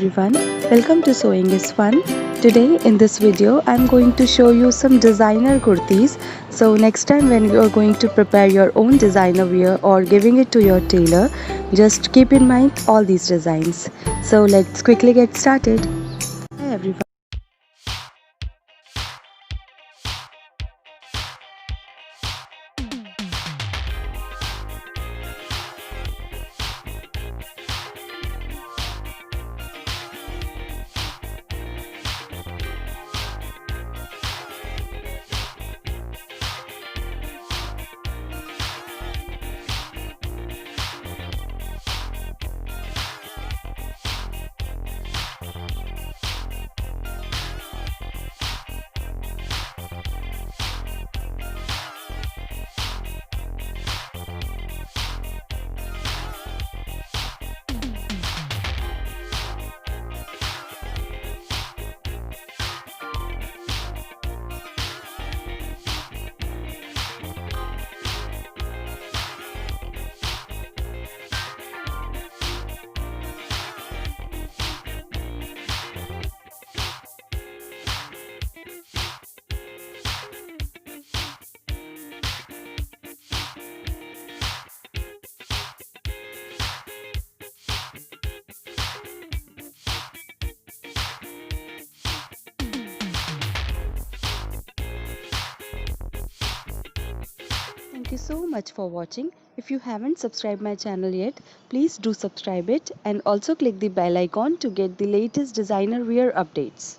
everyone, welcome to Sewing is Fun. Today in this video I'm going to show you some designer kurtis. So next time when you are going to prepare your own designer wear or giving it to your tailor, just keep in mind all these designs. So let's quickly get started. Hi everyone. Thank you so much for watching. If you haven't subscribed my channel yet, please do subscribe it and also click the bell icon to get the latest designer wear updates.